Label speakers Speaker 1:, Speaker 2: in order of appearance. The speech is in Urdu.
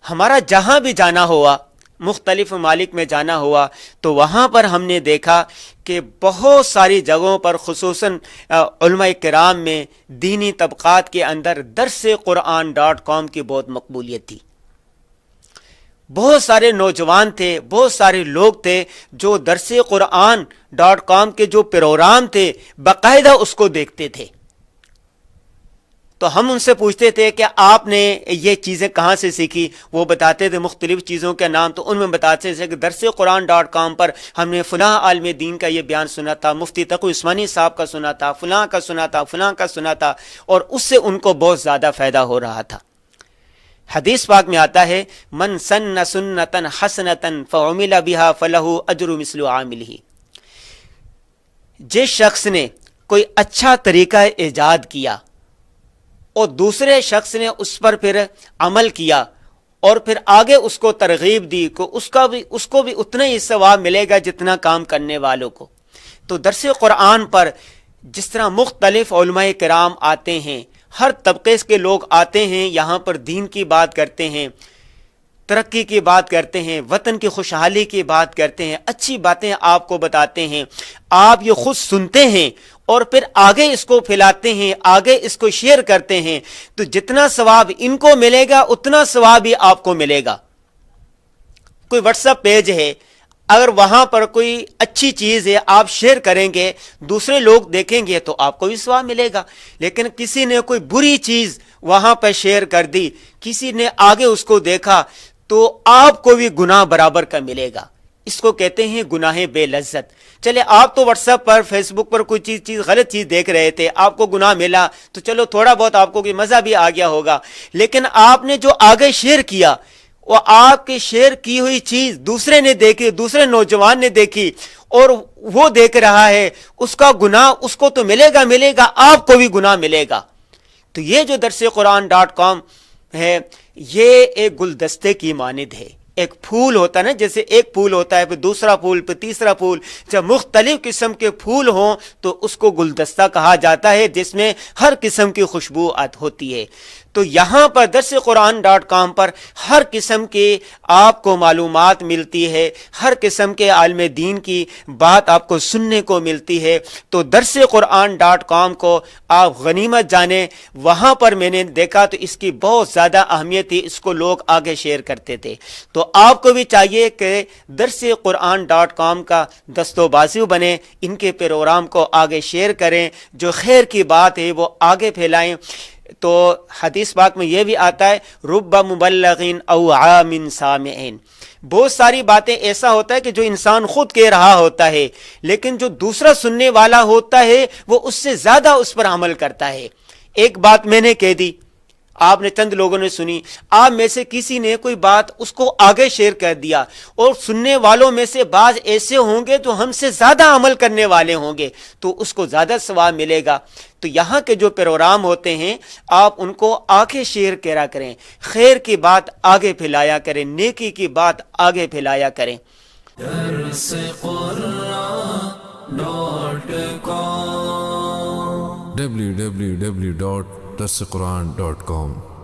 Speaker 1: ہمارا جہاں بھی جانا ہوا، مختلف ممالک میں جانا ہوا، تو وہاں پر ہم نے دیکھا کہ بہت ساری جگہوں پر خصوصاً علماء کرام میں دینی طبقات کے اندر درسقرآن.com کی بہت مقبولیت تھی۔ بہت سارے نوجوان تھے، بہت سارے لوگ تھے جو درسقرآن.com کے جو پروگرام تھے باقاعدہ اس کو دیکھتے تھے۔ تو ہم ان سے پوچھتے تھے کہ آپ نے یہ چیزیں کہاں سے سیکھی؟ وہ بتاتے تھے مختلف چیزوں کے نام، تو ان میں بتاتے تھے کہ درسقرآن.com پر ہم نے فلاں عالم دین کا یہ بیان سنا تھا، مفتی تقی عثمانی صاحب کا سنا تھا، فلاں کا سنا تھا، فلاں کا سنا تھا، اور اس سے ان کو بہت زیادہ فائدہ ہو رہا تھا۔ حدیث پاک میں آتا ہے من سن سنتا حسنتا فعمل بها فلہ اجر مثل عاملہ، جس شخص نے کوئی اچھا طریقہ ایجاد کیا اور دوسرے شخص نے اس پر پھر عمل کیا اور پھر آگے اس کو ترغیب دی کو اس کو بھی اتنا ہی ثواب ملے گا جتنا کام کرنے والوں کو۔ تو درس قرآن پر جس طرح مختلف علماء کرام آتے ہیں، ہر طبقے کے لوگ آتے ہیں، یہاں پر دین کی بات کرتے ہیں، ترقی کی بات کرتے ہیں، وطن کی خوشحالی کی بات کرتے ہیں، اچھی باتیں آپ کو بتاتے ہیں، آپ یہ خود سنتے ہیں اور پھر آگے اس کو پھیلاتے ہیں، آگے اس کو شیئر کرتے ہیں، تو جتنا ثواب ان کو ملے گا اتنا ثواب ہی آپ کو ملے گا۔ کوئی واٹس ایپ پیج ہے، اگر وہاں پر کوئی اچھی چیز ہے آپ شیئر کریں گے، دوسرے لوگ دیکھیں گے تو آپ کو بھی ثواب ملے گا۔ لیکن کسی نے کوئی بری چیز وہاں پر شیئر کر دی، کسی نے آگے اس کو دیکھا، تو آپ کو بھی گناہ برابر کا ملے گا۔ اس کو کہتے ہیں گناہ بے لذت۔ چلے آپ تو واٹس ایپ پر، فیس بک پر کوئی چیز غلط چیز دیکھ رہے تھے، آپ کو گناہ ملا تو چلو تھوڑا بہت آپ کو کوئی مزہ بھی آ گیا ہوگا، لیکن آپ نے جو آگے شیئر کیا، وہ آپ کے شیئر کی ہوئی چیز دوسرے نے دیکھی، دوسرے نوجوان نے دیکھی اور وہ دیکھ رہا ہے، اس کا گناہ اس کو تو ملے گا، آپ کو بھی گناہ ملے گا۔ تو یہ جو درسقرآن.com ہے، یہ ایک گلدستے کی مانند ہے۔ ایک پھول ہوتا ہے نا، جیسے ایک پھول ہوتا ہے، پھر دوسرا پھول، پھر تیسرا پھول، جب مختلف قسم کے پھول ہوں تو اس کو گلدستہ کہا جاتا ہے، جس میں ہر قسم کی خوشبو ہوتی ہے۔ تو یہاں پر درسقرآن.com پر ہر قسم کے آپ کو معلومات ملتی ہے، ہر قسم کے عالم دین کی بات آپ کو سننے کو ملتی ہے۔ تو درسقرآن.com کو آپ غنیمت جانیں۔ وہاں پر میں نے دیکھا تو اس کی بہت زیادہ اہمیت تھی، اس کو لوگ آگے شیئر کرتے تھے۔ تو آپ کو بھی چاہیے کہ درسقرآن.com کا دست و بازو بنے، ان کے پروگرام کو آگے شیئر کریں، جو خیر کی بات ہے وہ آگے پھیلائیں۔ تو حدیث پاک میں یہ بھی آتا ہے رب مبلغین او عام سامعین، بہت ساری باتیں ایسا ہوتا ہے کہ جو انسان خود کہہ رہا ہوتا ہے، لیکن جو دوسرا سننے والا ہوتا ہے وہ اس سے زیادہ اس پر عمل کرتا ہے۔ ایک بات میں نے کہہ دی، آپ نے چند لوگوں نے سنی، آپ میں سے کسی نے کوئی بات اس کو آگے شیئر کر دیا، اور سننے والوں میں سے بعض ایسے ہوں گے جو ہم سے زیادہ عمل کرنے والے ہوں گے، تو اس کو زیادہ ثواب ملے گا۔ تو یہاں کے جو پروگرام ہوتے ہیں آپ ان کو آگے شیئر کرا کریں، خیر کی بات آگے پھیلایا کریں، نیکی کی بات آگے پھیلایا کریں۔
Speaker 2: www.darsequran.com